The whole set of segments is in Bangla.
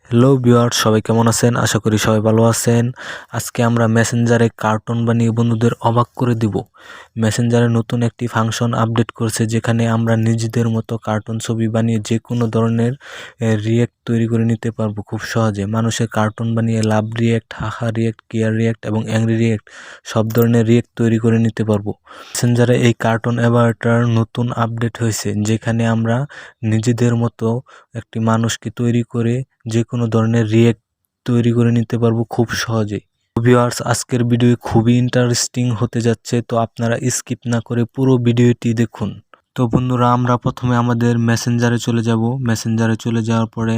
হ্যালো ভিউয়ার্স, সবাই কেমন আছেন? আশা করি সবাই ভালো আছেন। আজকে আমরা মেসেঞ্জারে কার্টুন বানিয়ে বন্ধুদের অবাক করে দিব। মেসেঞ্জারে নতুন একটি ফাংশন আপডেট করেছে, যেখানে আমরা নিজেদের মতো কার্টুন ছবি বানিয়ে যে কোনো ধরনের রিয়েক্ট তৈরি করে নিতে পারবো খুব সহজে। মানুষের কার্টুন বানিয়ে লাভ রিয়েক্ট, হাহা রিয়েক্ট, কেয়ার রিয়েক্ট এবং অ্যাংরি রিয়েক্ট সব ধরনের রিয়েক্ট তৈরি করে নিতে পারবো। মেসেঞ্জারে এই কার্টুন অ্যাভাটার নতুন আপডেট হয়েছে, যেখানে আমরা নিজেদের মতো একটি মানুষকে তৈরি করে যে কোনো ধরনের রিয়েক্ট তৈরি করে নিতে পারবো খুব সহজেই। ভিউয়ার্স, আজকের ভিডিও খুবই ইন্টারেস্টিং হতে যাচ্ছে, তো আপনারা স্কিপ না করে পুরো ভিডিওটি দেখুন। তো বন্ধুরা, আমরা প্রথমে আমাদের মেসেঞ্জারে চলে যাব। মেসেঞ্জারে চলে যাওয়ার পরে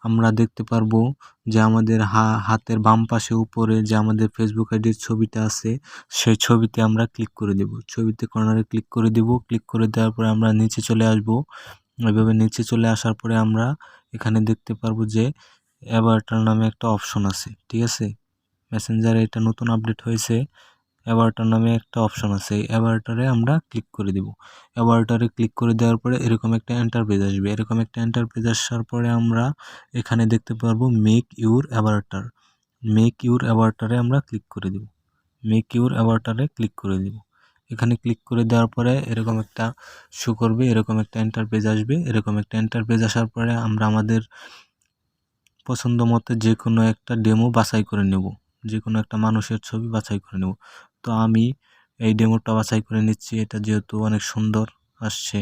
আমরা দেখতে পারবো যে আমাদের হাতের বাম পাশে উপরে যে আমাদের ফেসবুক আইডির ছবিটা আছে, সেই ছবিতে আমরা ক্লিক করে দেব। ছবিতে কর্নারে ক্লিক করে দেব। ক্লিক করে দেওয়ার পরে আমরা নিচে চলে আসব। এভাবে নিচে চলে আসার পরে আমরা এখানে দেখতে পারবো যে অ্যাভাটার নামে একটা অপশন আছে, ঠিক আছে। মেসেঞ্জারে এটা নতুন আপডেট হয়েছে। অ্যাভাটার নামে একটা অপশন আছে, এই অ্যাভাটারে আমরা ক্লিক করে দেব। অ্যাভাটারে ক্লিক করে দেওয়ার পরে এরকম একটা এন্টারপেজ আসবে। এরকম একটা এন্টারপেজ আসার পরে আমরা এখানে দেখতে পারবো make your avatar. Make your অ্যাভাটারে আমরা ক্লিক করে দেব। মেক ইউর অ্যাভাটারে ক্লিক করে দেব। এখানে ক্লিক করে দেওয়ার পরে এরকম একটা শো করবে, এরকম একটা এন্টারপেজ আসবে। এরকম একটা এন্টারপেজ আসার পরে আমরা আমাদের পছন্দ মতো যে কোনো একটা ডেমো বাছাই করে নেব। যে কোনো একটা মানুষের ছবি বাছাই করে নেব। তো আমি এই ডেমোটা বাছাই করে নিচ্ছি। এটা যেহেতু অনেক সুন্দর আসছে,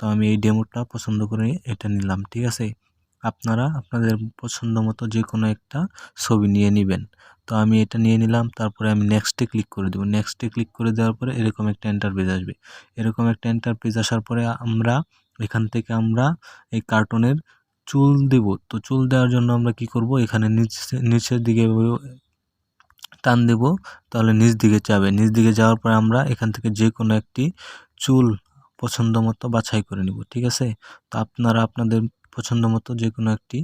তো আমি এই ডেমোটা পছন্দ করে এটা নিলাম, ঠিক আছে। আপনারা আপনাদের পছন্দ মতো যে কোনো একটা ছবি নিয়ে নেবেন। তো আমি এটা নিয়ে নিলাম। তারপরে আমি নেক্সটে ক্লিক করে দেবো। নেক্সটে ক্লিক করে দেওয়ার পরে এরকম একটা এন্টারপেজ আসবে। এরকম একটা এন্টারপেজ আসার পরে আমরা এখান থেকে আমরা এই কার্টুনের চুল দেব। তো চুল দেওয়ার জন্য আমরা কি করব, এখানে নিচের দিকে টান দেব, তাহলে নিচ দিকে যাবে। নিচ দিকে যাওয়ার পরে আমরা এখান থেকে যে কোনো একটি চুল পছন্দ মতো বাছাই করে নিব, ঠিক আছে। তো আপনারা আপনাদের পছন্দ মতো যে কোনো একটি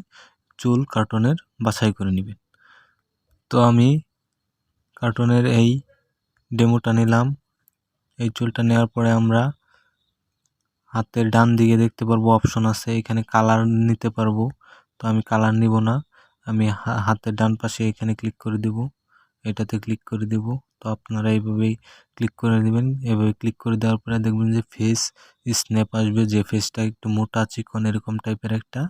চুল কার্টুনের বাছাই করে নেবেন। তো আমি কার্টুনের এই ডেমোটা নিলাম। এই চুলটা নেওয়ার পরে আমরা হাতের ডান দিকে দেখতে পারবো অপশন আছে, এখানে কালার নিতে পারবো। তো আমি কালার নিব না, আমি হাতের ডান পাশে এখানে ক্লিক করে দেব, এটাতে ক্লিক করে দেব। তো আপনারা এইভাবেই ক্লিক করে দেবেন। এভাবে ক্লিক করে দেওয়ার পরে দেখবেন যে ফেস স্ন্যাপ আসবে, যে ফেসটা একটু মোটা চিকন এরকম টাইপের একটা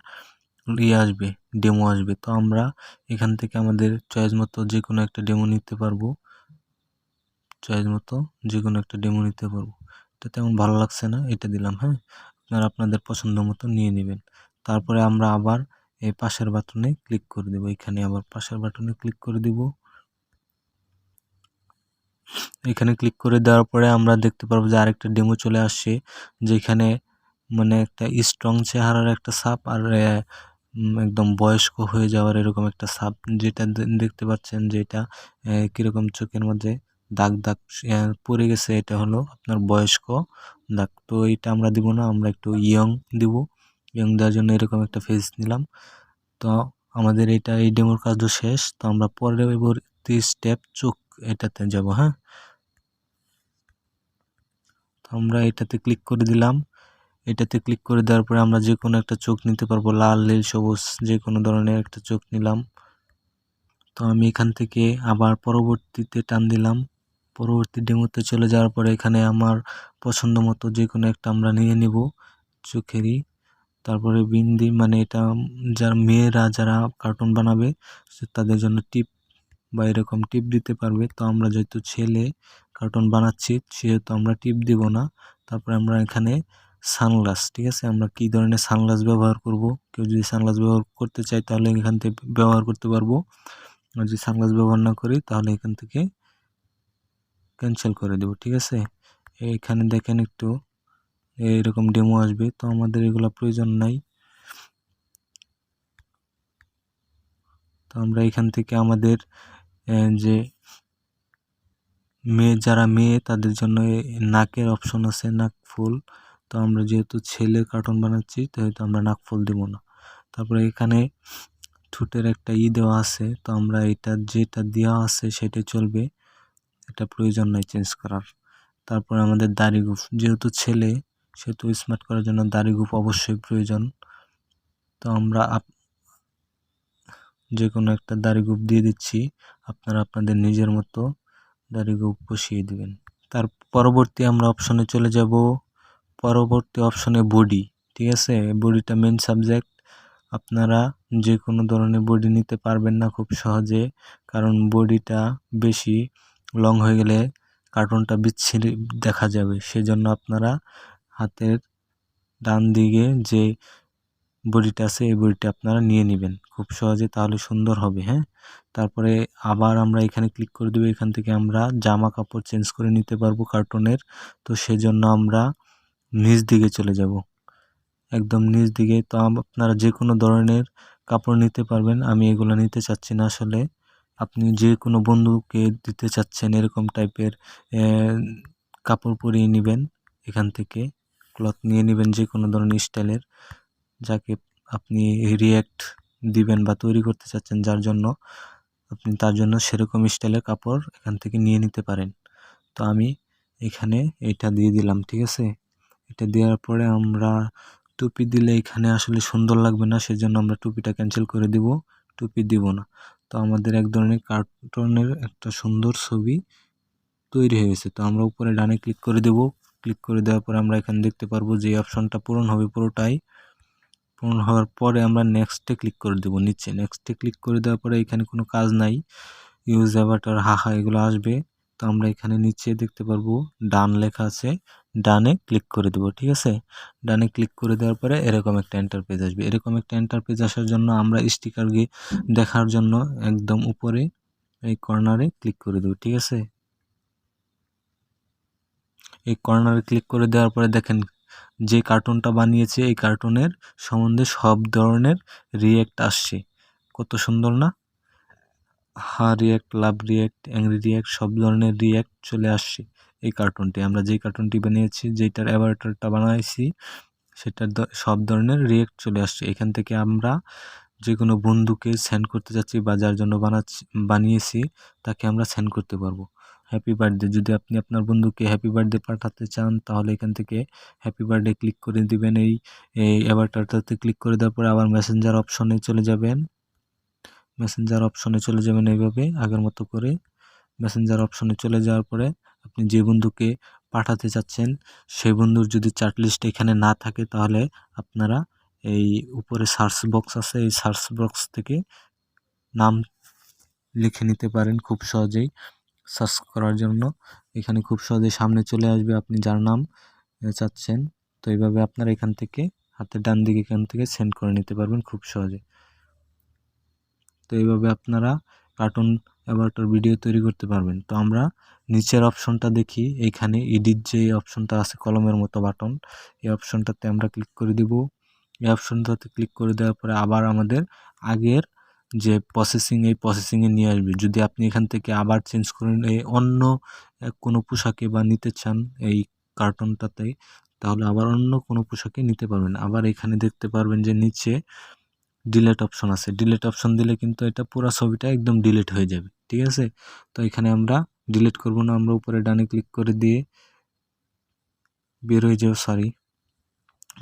আসবে, ডেমো আসবে। তো আমরা এখান থেকে আমাদের চয়েস মতো যে কোনো একটা ডেমো নিতে পারবো। চয়েস মতো যে কোনো একটা ডেমো নিতে পারবো। এটা তেমন ভালো লাগছে না, এটা দিলাম। হ্যাঁ, আপনারা আপনাদের পছন্দ মতো নিয়ে নেবেন। তারপরে আমরা আবার এই পাশের বাটনে ক্লিক করে দেব। এখানে আবার পাশের বাটনে ক্লিক করে দিব। এখানে ক্লিক করে দেওয়ার পরে আমরা দেখতে পারবো যে আরেকটা ডেমো চলে আসছে, যেখানে মানে একটা স্ট্রং চেহারার একটা ছাপ আর একদম বয়স্ক হয়ে যাওয়ার এরকম একটা ছাপ, যেটা দেখতে পাচ্ছেন যে এটা কিরকম চোখের মধ্যে দাগ দাগ পড়ে গেছে। এটা হলো আপনার বয়স্ক দাগ। তো এটা আমরা দিব না, আমরা একটু ইয়ং দিব। ইয়ং দেওয়ার জন্য এরকম একটা ফেস নিলাম। তো আমাদের এটা এই ডেমোর কাজও শেষ। তো আমরা পরবর্তী স্টেপ চোখ এটাতে যাব। হ্যাঁ, তো আমরা এটাতে ক্লিক করে দিলাম। এটাতে ক্লিক করে দেওয়ার পরে আমরা যে কোনো একটা চোখ নিতে পারবো, লাল, নীল, সবুজ যে কোনো ধরনের একটা চোখ নিলাম। তো আমি এখান থেকে আবার পরবর্তীতে টান দিলাম। পরবর্তী ডেমোতে চলে যাওয়ার পরে এখানে আমার পছন্দ মতো যে কোনো একটা আমরা নিয়ে নিব চোখেরই। তারপরে বিন্দি, মানে এটা যারা মেয়েরা যারা কার্টুন বানাবে তাদের জন্য টিপ বা এরকম টিপ দিতে পারবে। তো আমরা যেহেতু ছেলে কার্টুন বানাচ্ছি, সেহেতু আমরা টিপ দিব না। তারপরে আমরা এখানে সানগ্লাস, ঠিক আছে, আমরা কি ধরনের সানগ্লাস ব্যবহার করব। কেউ যদি সানগ্লাস ব্যবহার করতে চায় তাহলে এখান থেকে ব্যবহার করতে পারবো। আর যদি সানগ্লাস ব্যবহার না করি তাহলে এখান থেকে ক্যান্সেল করে দেব, ঠিক আছে। এখানে দেখেন একটু এরকম ডেমো আসবে, তো আমাদের এগুলো প্রয়োজন নাই। তো আমরা এখান থেকে আমাদের যে যারা মেয়ে তাদের জন্য নাকের অপশন আছে, নাক ফুল। তো আমরা যেহেতু ছেলে কার্টুন বানাচ্ছি, সেহেতু আমরা নাক ফুল দেব না। তারপরে এখানে ঠোঁটের একটা দেওয়া আছে, তো আমরা এটা যেটা দেওয়া আছে সেটাই চলবে, এটা প্রয়োজন নাই চেঞ্জ করার। তারপরে আমাদের দাড়ি গোঁফ, যেহেতু ছেলে সেহেতু স্মার্ট করার জন্য দাড়ি গোঁফ অবশ্যই প্রয়োজন। তো আমরা যে কোনো একটা দাড়ি গ্রুপ দিয়ে দিচ্ছি। আপনারা আপনাদের নিজের মতো দাড়ি গ্রুপ বসিয়ে দিবেন। তার পরবর্তী আমরা অপশনে চলে যাব। পরবর্তী অপশনে বডি, ঠিক আছে। বডিটা মেন সাবজেক্ট। আপনারা যে কোনো ধরনের বডি নিতে পারবেন না খুব সহজে, কারণ বডিটা বেশি লং হয়ে গেলে কার্টুনটা বিচ্ছিরি দেখা যাবে। সেজন্য আপনারা হাতের ডান দিকে যে বডিটা আছে এই বডিটা আপনারা নিয়ে নেবেন খুব সহজে, তাহলে সুন্দর হবে। হ্যাঁ, তারপরে আবার আমরা এখানে ক্লিক করে দেবো। এখান থেকে আমরা জামা কাপড় চেঞ্জ করে নিতে পারবো কার্টুনের। তো সেজন্য আমরা নিচ দিকে চলে যাব, একদম নিচ দিকে। তো আপনারা যে কোনো ধরনের কাপড় নিতে পারবেন, আমি এগুলো নিতে চাচ্ছি না আসলে। আপনি যে কোনো বন্ধুকে দিতে চাচ্ছেন এরকম টাইপের কাপড় পরিয়ে নেবেন। এখান থেকে ক্লথ নিয়ে নেবেন যে কোনো ধরনের স্টাইলের, যাকে আপনি রিয়্যাক্ট দিবেন বা তৈরি করতে চাচ্ছেন, যার জন্য আপনি তার জন্য সেরকম স্টাইলের কাপড় এখান থেকে নিয়ে নিতে পারেন। তো আমি এখানে এটা দিয়ে দিলাম, ঠিক আছে। এটা দেওয়ার পরে আমরা টুপি দিলে এখানে আসলে সুন্দর লাগবে না, সেজন্য আমরা টুপিটা ক্যান্সেল করে দিব, টুপি দিব না। তো আমাদের এক ধরনের কার্টুনের একটা সুন্দর ছবি তৈরি হয়ে গেছে। তো আমরা উপরে ডানে ক্লিক করে দেব। ক্লিক করে দেওয়ার পরে আমরা এখানে দেখতে পারবো যে অপশনটা পূরণ হবে। পুরোটাই পূরণ হওয়ার পরে আমরা নেক্সটে ক্লিক করে দেব। নিচে নেক্সটে ক্লিক করে দেওয়ার পরে এখানে কোনো কাজ নাই, ইউজ অ্যাভাটার হাহা এগুলো আসবে। তো আমরা এখানে নিচে দেখতে পারবো ডান লেখা আছে, ডানে ক্লিক করে দেব, ঠিক আছে। ডানে ক্লিক করে দেওয়ার পরে এরকম একটা এন্টারপেজ আসবে। এরকম একটা এন্টারপেজ আসার জন্য আমরা স্টিকার গিয়ে দেখার জন্য একদম উপরে এই কর্নারে ক্লিক করে দেব, ঠিক আছে। এই কর্নারে ক্লিক করে দেওয়ার পরে দেখেন যে কার্টুনটা বানিয়েছে এই কার্টুনের সম্বন্ধে সব ধরনের রিয়্যাক্ট আসছে। কত সুন্দর না? রিয়্যাক্ট, লাভ রিয়্যাক্ট, অ্যাংরি রিয়্যাক্ট, সব ধরনের রিয়্যাক্ট চলে আসছে এই কার্টুনটি। আমরা যেই কার্টুনটি বানিয়েছি, যেটার অ্যাভাটারটা বানাইছি, সেটার সব ধরনের রিয়্যাক্ট চলে আসছে। এখান থেকে আমরা যে কোনো বন্ধুকে সেন্ড করতে চাচ্ছি বা যার জন্য বানিয়েছি তাকে আমরা সেন্ড করতে পারবো। হ্যাপি বার্থডে, যদি আপনি আপনার বন্ধুকে হ্যাপি বার্থডে পাঠাতে চান তাহলে এখান থেকে হ্যাপি বার্থডে ক্লিক করে দিবেন। এই অ্যাভাটারটাতে ক্লিক করে দেওয়ার পরে আবার মেসেঞ্জার অপশনে চলে যাবেন। মেসেঞ্জার অপশনে চলে যাবেন এইভাবে আগের মতো করে। মেসেঞ্জার অপশনে চলে যাওয়ার পরে আপনি যে বন্ধুকে পাঠাতে চাচ্ছেন সেই বন্ধুর যদি চ্যাট লিস্ট এখানে না থাকে তাহলে আপনারা এই উপরে সার্চ বক্স আছে, এই সার্চ বক্স থেকে নাম লিখে নিতে পারেন খুব সহজেই। সার্চ করার জন্য এখানে খুব সহজেই সামনে চলে আসবে আপনি যার নাম চাচ্ছেন। তো এইভাবে আপনারা এখান থেকে হাতের ডান দিকে এখান থেকে সেন্ড করে নিতে পারবেন খুব সহজে। তো এইভাবে আপনারা কার্টুন অ্যাভাটার ভিডিও তৈরি করতে পারবেন। তো আমরা নিচের অপশনটা দেখি, এইখানে এডিট যে অপশনটা আছে কলমের মতো বাটন, এই অপশনটাতে আমরা ক্লিক করে দিব। এই অপশনটাতে ক্লিক করে দেওয়ার পরে আবার আমাদের আগের যে প্রসেসিং, এই প্রসেসিংয়ে নিয়ে আসবে। যদি আপনি এখান থেকে আবার চেঞ্জ করেন এই অন্য কোনো পোশাকে বা নিতে চান এই কার্টুনটাতে, তাহলে আবার অন্য কোনো পোশাকে নিতে পারবেন। আবার এখানে দেখতে পারবেন যে নিচে ডিলেট অপশন আছে, ডিলেট অপশন দিলে কিন্তু এটা পুরো ছবিটা একদম ডিলিট হয়ে যাবে, ঠিক আছে। তো এখানে আমরা ডিলিট করব না, আমরা উপরে ডানে ক্লিক করে দিয়ে বের হয়ে যাব, সরি,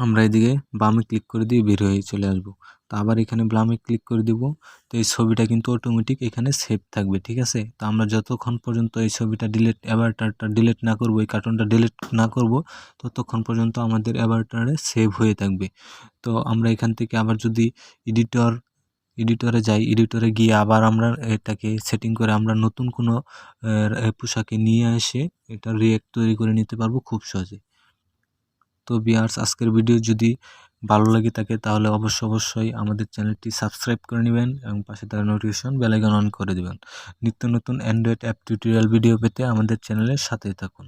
আমরা এদিকে বামে ক্লিক করে দিয়ে বের হয়ে চলে আসব। তো আবার এখানে বামে ক্লিক করে দিব। তো এই ছবিটা কিন্তু অটোমেটিক এখানে সেভ থাকবে, ঠিক আছে। তো আমরা যতক্ষণ পর্যন্ত এই ছবিটা অ্যাভাটারটা ডিলিট না করব, এই কার্টুনটা ডিলিট না করব, ততক্ষণ পর্যন্ত আমাদের অ্যাভাটারে সেভ হয়ে থাকবে। তো আমরা এখান থেকে আবার যদি এডিটরে যাই, এডিটরে গিয়ে আবার আমরা এটাকে সেটিং করে আমরা নতুন কোনো পোশাকে নিয়ে এসে এটা রিয়্যাক্ট তৈরি করে নিতে পারবো খুব সহজে। তো ভিউয়ার্স, আজকের ভিডিও যদি ভালো লাগে থাকে তাহলে অবশ্যই আমাদের চ্যানেলটি সাবস্ক্রাইব করে নেবেন এবং পাশে থাকা নোটিফিকেশন বেল আইকন অন করে দিবেন। নিত্য নতুন অ্যান্ড্রয়েড অ্যাপ টিউটোরিয়াল ভিডিও পেতে আমাদের চ্যানেলের সাথেই থাকুন।